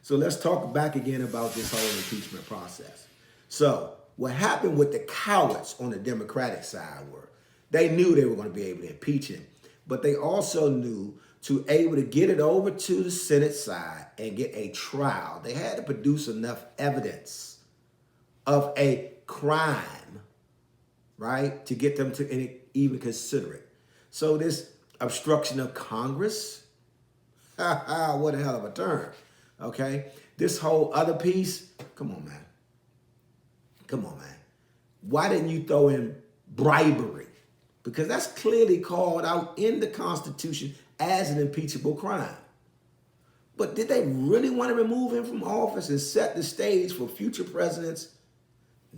So let's talk back again about this whole impeachment process. So what happened with the cowards on the Democratic side were they knew they were going to be able to impeach him, but they also knew to able to get it over to the Senate side and get a trial, they had to produce enough evidence of a crime, right, to get them to even consider it. So this obstruction of Congress, what a hell of a term, okay? This whole other piece, come on, man. Come on, man. Why didn't you throw in bribery? Because that's clearly called out in the Constitution as an impeachable crime. But did they really want to remove him from office and set the stage for future presidents?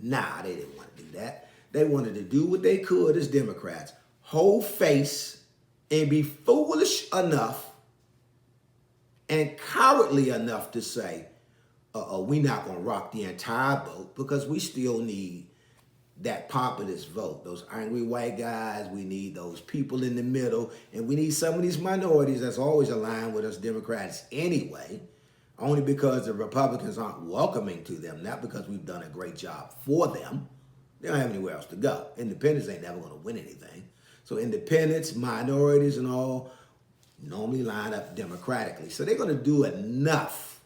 Nah, they didn't want to do that. They wanted to do what they could as Democrats, hold face and be foolish enough and cowardly enough to say, we're not going to rock the entire boat because we still need that populist vote, those angry white guys. We need those people in the middle, and we need some of these minorities that's always aligned with us Democrats anyway, only because the Republicans aren't welcoming to them, not because we've done a great job for them. They don't have anywhere else to go. Independents ain't never going to win anything. So independents, minorities, and all normally line up democratically. So they're going to do enough,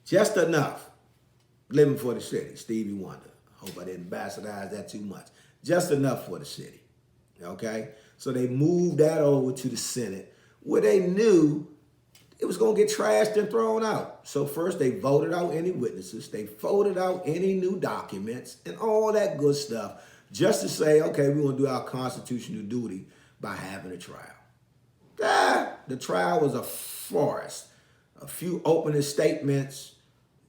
just enough, living for the city. Stevie Wonder. Hope I didn't bastardize that too much. Just enough for the city, okay? So they moved that over to the Senate where they knew it was going to get trashed and thrown out. So first they voted out any witnesses. They voted out any new documents and all that good stuff just to say, okay, we're going to do our constitutional duty by having a trial. The trial was a farce. A few opening statements,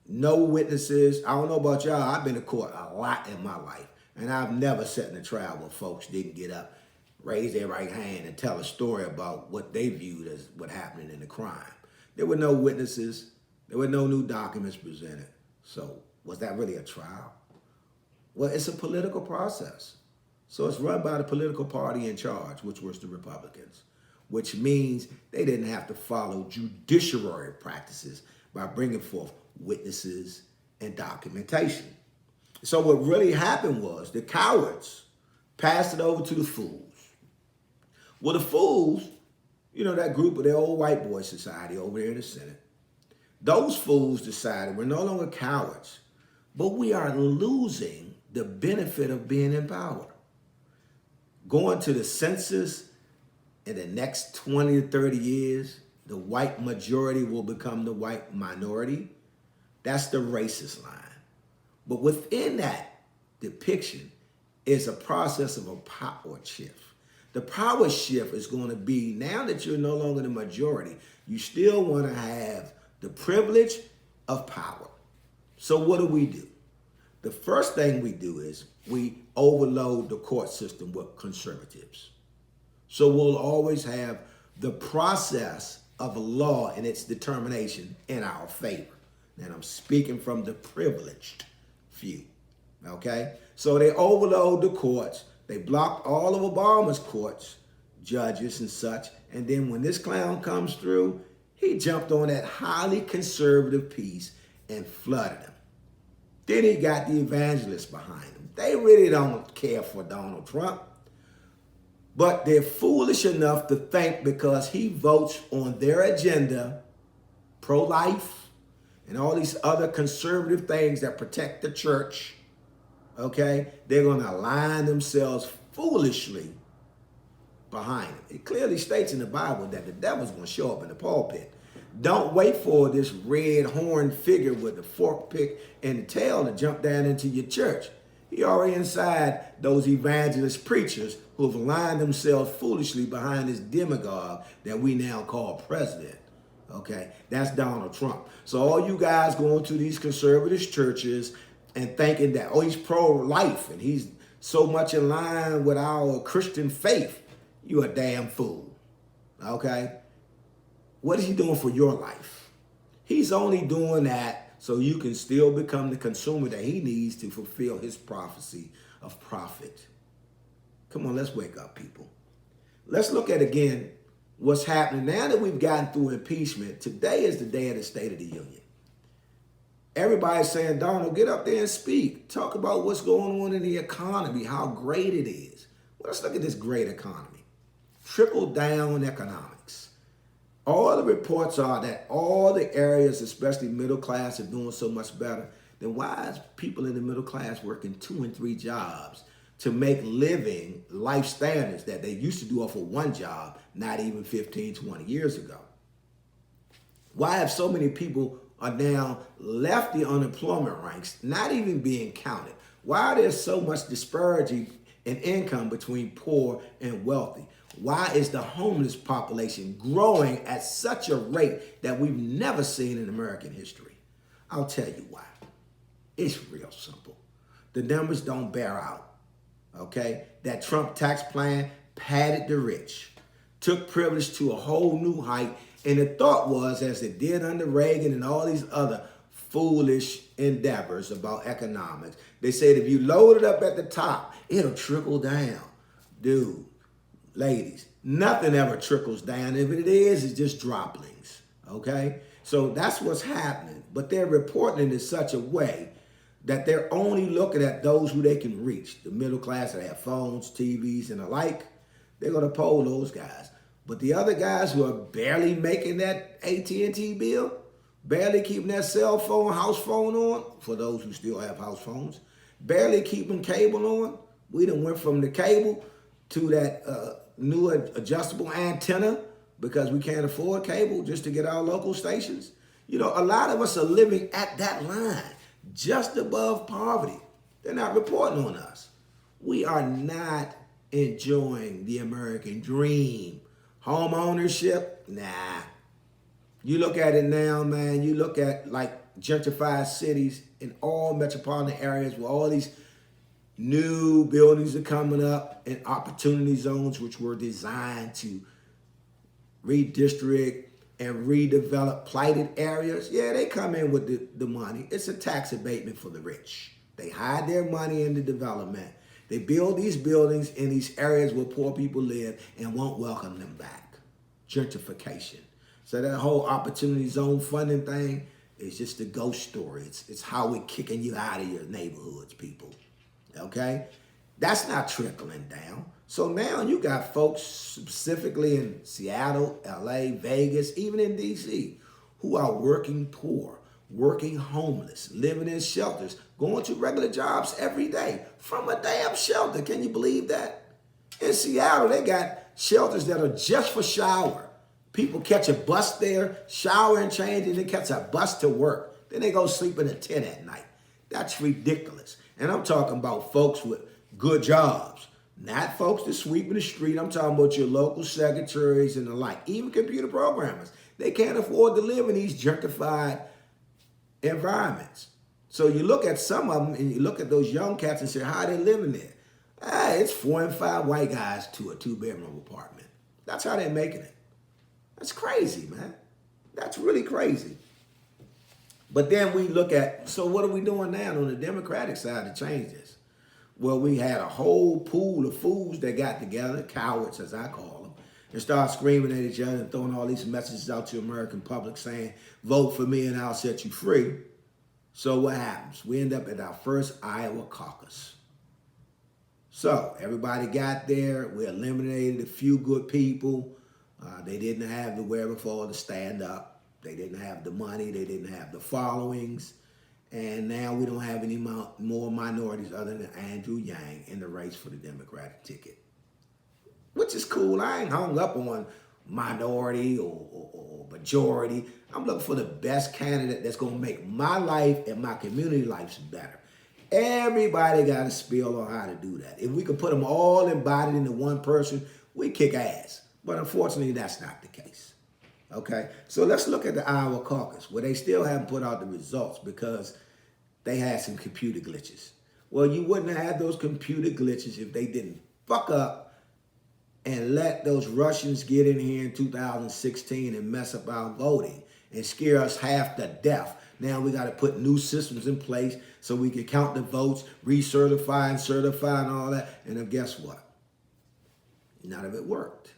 no witnesses. I don't know about y'all. I've been to court a lot in my life, and I've never sat in a trial where folks didn't get up, raise their right hand, and tell a story about what they viewed as what happened in the crime. There were no witnesses. There were no new documents presented. So was that really a trial? Well, it's a political process. So it's run by the political party in charge, which was the Republicans, which means they didn't have to follow judiciary practices by bringing forth witnesses and documentation. So what really happened was the cowards passed it over to the fools. Well, the fools, that group of the old white boy society over there in the Senate, those fools decided we're no longer cowards, but we are losing the benefit of being in power. Going to the census in the next 20 to 30 years, the white majority will become the white minority. That's the racist line. But within that depiction is a process of a power shift. The power shift is going to be, now that you're no longer the majority, you still want to have the privilege of power. So what do? The first thing we do is we overload the court system with conservatives. So we'll always have the process of a law and its determination in our favor. And I'm speaking from the privileged few, okay? So they overload the courts. They blocked all of Obama's courts, judges and such. And then when this clown comes through, he jumped on that highly conservative piece and flooded them. Then he got the evangelists behind him. They really don't care for Donald Trump. But they're foolish enough to think because he votes on their agenda, pro-life, and all these other conservative things that protect the church, okay, they're going to align themselves foolishly behind him. It clearly states in the Bible that the devil's going to show up in the pulpit. Don't wait for this red horned figure with the fork pick and the tail to jump down into your church. He already inside those evangelist preachers who have aligned themselves foolishly behind this demagogue that we now call president. Okay, that's Donald Trump. So all you guys going to these conservative churches and thinking that, he's pro-life and he's so much in line with our Christian faith, you're a damn fool. Okay? What is he doing for your life? He's only doing that so you can still become the consumer that he needs to fulfill his prophecy of profit. Come on, let's wake up, people. Let's look at again what's happening. Now that we've gotten through impeachment, today is the day of the State of the Union. Everybody's saying, Donald, get up there and speak. Talk about what's going on in the economy, how great it is. Well, let's look at this great economy. Trickle down economics. All the reports are that all the areas, especially middle class, are doing so much better. Then why is people in the middle class working 2 and 3 jobs to make living life standards that they used to do off of one job, not even 15, 20 years ago? Why have so many people are now left the unemployment ranks, not even being counted? Why are there so much disparity in income between poor and wealthy? Why is the homeless population growing at such a rate that we've never seen in American history? I'll tell you why. It's real simple. The numbers don't bear out, okay? That Trump tax plan padded the rich, took privilege to a whole new height, and the thought was, as it did under Reagan and all these other foolish endeavors about economics, they said if you load it up at the top, it'll trickle down. Dude, ladies, nothing ever trickles down. If it is, it's just droplings, okay? So that's what's happening. But they're reporting it in such a way that they're only looking at those who they can reach. The middle class that have phones, TVs, and the like, they're going to poll those guys. But the other guys who are barely making that AT&T bill, barely keeping that cell phone, house phone on, for those who still have house phones, barely keeping cable on. We done went from the cable to that new adjustable antenna because we can't afford cable just to get our local stations. You know, a lot of us are living at that line, just above poverty. They're not reporting on us. We are not enjoying the American dream. Home ownership, nah. You look at it now, man, you look at like gentrified cities in all metropolitan areas where all these new buildings are coming up in opportunity zones which were designed to redistrict and redevelop blighted areas. Yeah, they come in with the money. It's a tax abatement for the rich. They hide their money in the development. They build these buildings in these areas where poor people live and won't welcome them back. Gentrification. So that whole opportunity zone funding thing is just a ghost story. It's how we're kicking you out of your neighborhoods, people. Okay? That's not trickling down. So now you got folks specifically in Seattle, LA, Vegas, even in DC, who are working poor, working homeless, living in shelters, going to regular jobs every day from a damn shelter. Can you believe that? In Seattle, they got shelters that are just for shower. People catch a bus there, shower and change, and then catch a bus to work. Then they go sleep in a tent at night. That's ridiculous. And I'm talking about folks with good jobs, not folks that sweep in the street. I'm talking about your local secretaries and the like, even computer programmers. They can't afford to live in these gentrified environments. So you look at some of them and you look at those young cats and say, how are they living there? It's 4 and 5 white guys to a 2-bedroom apartment. That's how they're making it. That's crazy, man. That's really crazy. But then we look at, so what are we doing now on the Democratic side to change this? Well, we had a whole pool of fools that got together, cowards as I call them, and started screaming at each other and throwing all these messages out to the American public saying, vote for me and I'll set you free. So what happens? We end up at our first Iowa caucus. So everybody got there. We eliminated a few good people. They didn't have the wherewithal to stand up. They didn't have the money. They didn't have the followings. And now we don't have any more minorities other than Andrew Yang in the race for the Democratic ticket, which is cool. I ain't hung up on minority or majority. I'm looking for the best candidate that's going to make my life and my community lives better. Everybody got a spiel on how to do that. If we could put them all embodied into one person, we kick ass. But unfortunately, that's not the case. Okay, so let's look at the Iowa caucus, where they still haven't put out the results because they had some computer glitches. Well, you wouldn't have had those computer glitches if they didn't fuck up and let those Russians get in here in 2016 and mess up our voting and scare us half to death. Now we got to put new systems in place so we can count the votes, recertify and certify and all that. And then guess what? None of it worked.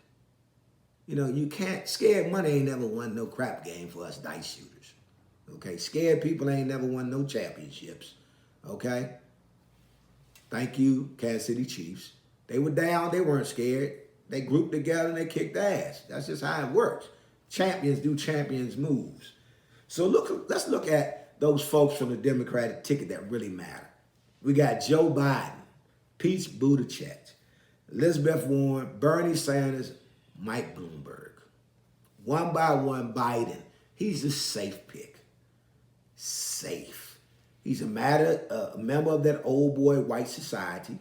You know, you can't, scared money ain't never won no crap game for us dice shooters. Okay, scared people ain't never won no championships. Okay, thank you, Kansas City Chiefs. They were down, they weren't scared. They grouped together and they kicked ass. That's just how it works. Champions do champions moves. So let's look at those folks from the Democratic ticket that really matter. We got Joe Biden, Pete Buttigieg, Elizabeth Warren, Bernie Sanders, Mike Bloomberg. One by one, Biden. He's a safe pick. Safe. He's a member of that old boy white society,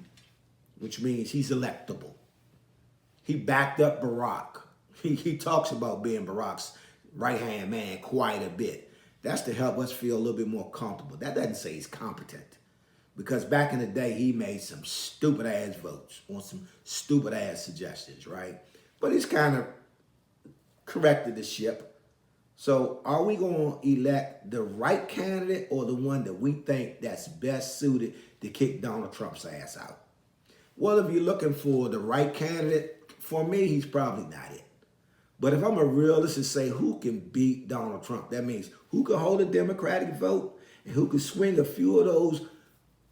which means he's electable. He backed up Barack. He talks about being Barack's right-hand man quite a bit. That's to help us feel a little bit more comfortable. That doesn't say he's competent. Because back in the day, he made some stupid-ass votes on some stupid-ass suggestions, right? But he's kind of corrected the ship. So are we going to elect the right candidate or the one that we think that's best suited to kick Donald Trump's ass out? Well, if you're looking for the right candidate, for me, he's probably not it. But if I'm a realist and say who can beat Donald Trump, that means who can hold a Democratic vote and who can swing a few of those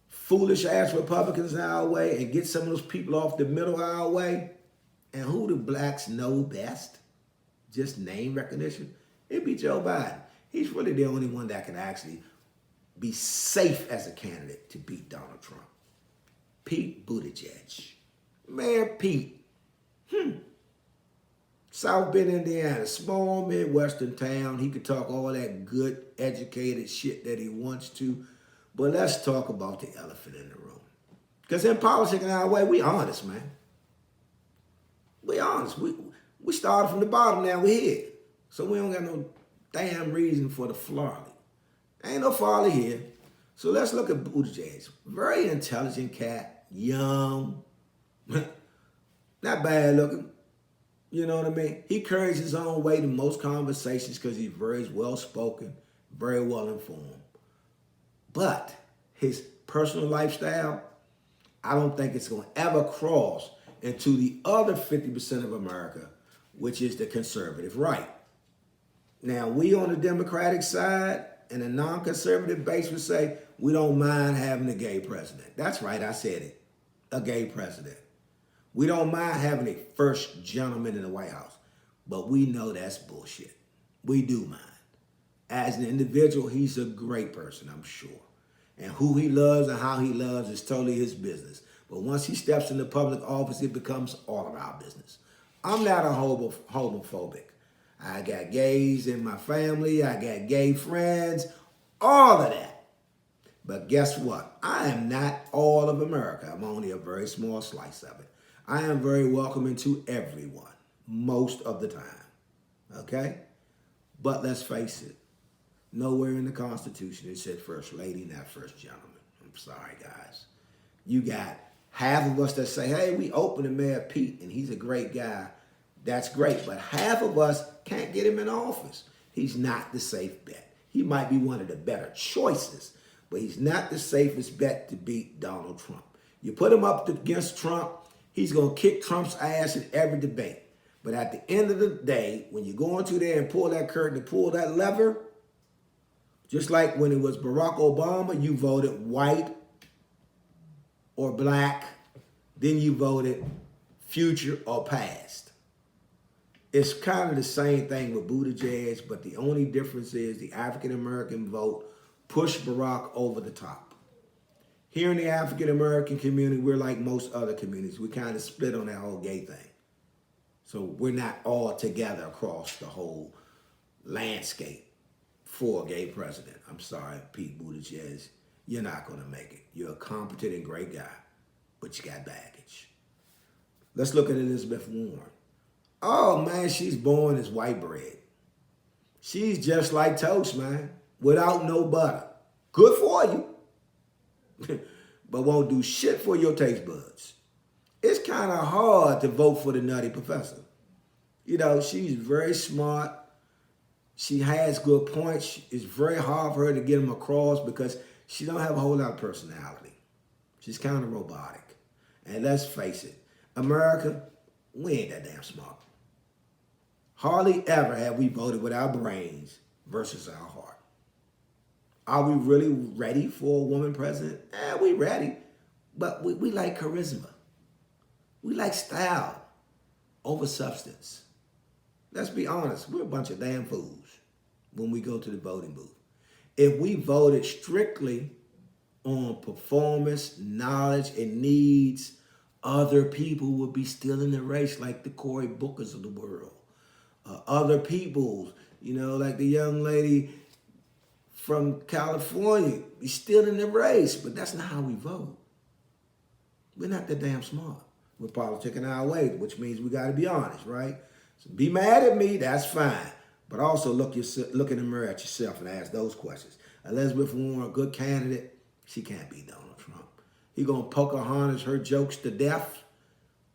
foolish-ass Republicans our way and get some of those people off the middle our way, and who the blacks know best, just name recognition, it'd be Joe Biden. He's really the only one that can actually be safe as a candidate to beat Donald Trump. Pete Buttigieg. Man, Pete. South Bend, Indiana, small Midwestern town. He could talk all that good, educated shit that he wants to. But let's talk about the elephant in the room. Because in Politicking Our Way, we honest, man. We honest. We started from the bottom, now we're here. So we don't got no damn reason for the folly. Ain't no folly here. So let's look at Buttigieg. Very intelligent cat, young, not bad looking. You know what I mean? He carries his own weight in most conversations because he's very well-spoken, very well-informed. But his personal lifestyle, I don't think it's going to ever cross into the other 50% of America, which is the conservative right. Now, we on the Democratic side and the non-conservative base would say, we don't mind having a gay president. That's right, I said it, a gay president. We don't mind having a first gentleman in the White House, but we know that's bullshit. We do mind. As an individual, he's a great person, I'm sure. And who he loves and how he loves is totally his business. But once he steps into public office, it becomes all of our business. I'm not a homophobic. I got gays in my family. I got gay friends, all of that. But guess what? I am not all of America. I'm only a very small slice of it. I am very welcoming to everyone, most of the time, okay? But let's face it, nowhere in the Constitution it said first lady, not first gentleman. I'm sorry, guys. You got half of us that say, hey, we open to Mayor Pete, and he's a great guy. That's great, but half of us can't get him in office. He's not the safe bet. He might be one of the better choices, but he's not the safest bet to beat Donald Trump. You put him up against Trump, he's going to kick Trump's ass in every debate. But at the end of the day, when you go into there and pull that curtain and pull that lever, just like when it was Barack Obama, you voted white or black, then you voted future or past. It's kind of the same thing with Buttigieg, but the only difference is the African-American vote pushed Barack over the top. Here in the African-American community, we're like most other communities. We kind of split on that whole gay thing. So we're not all together across the whole landscape for a gay president. I'm sorry, Pete Buttigieg, you're not going to make it. You're a competent and great guy, but you got baggage. Let's look at Elizabeth Warren. Oh, man, she's born as white bread. She's just like toast, man, without no butter. Good for you, but won't do shit for your taste buds. It's kind of hard to vote for the nutty professor. You know, she's very smart. She has good points. It's very hard for her to get them across because she don't have a whole lot of personality. She's kind of robotic. And let's face it, America, we ain't that damn smart. Hardly ever have we voted with our brains versus our heart. Are we really ready for a woman president? We ready, but we like charisma. We like style over substance. Let's be honest, we're a bunch of damn fools when we go to the voting booth. If we voted strictly on performance, knowledge, and needs, other people would be still in the race, like the Cory Bookers of the world. Other people, like the young lady from California, be still in the race, but that's not how we vote. We're not that damn smart. We're politicking our way, which means we got to be honest, right? So be mad at me, that's fine. But also look in the mirror at yourself and ask those questions. Elizabeth Warren, a good candidate, she can't be Donald Trump. He gonna Pocahontas her jokes to death.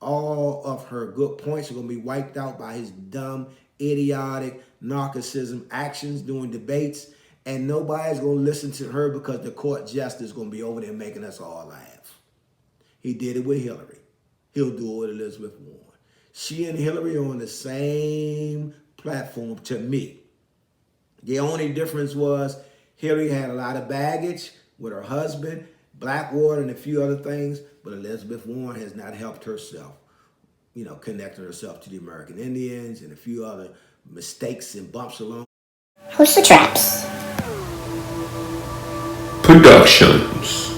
All of her good points are gonna be wiped out by his dumb, idiotic, narcissism actions during debates. And nobody's gonna listen to her because the court jester is gonna be over there making us all laugh. He did it with Hillary. He'll do it with Elizabeth Warren. She and Hillary are on the same platform to me. The only difference was Hillary had a lot of baggage with her husband, Blackwater, and a few other things, but Elizabeth Warren has not helped herself, connecting herself to the American Indians and a few other mistakes and bumps along. Who's the Traps? Productions.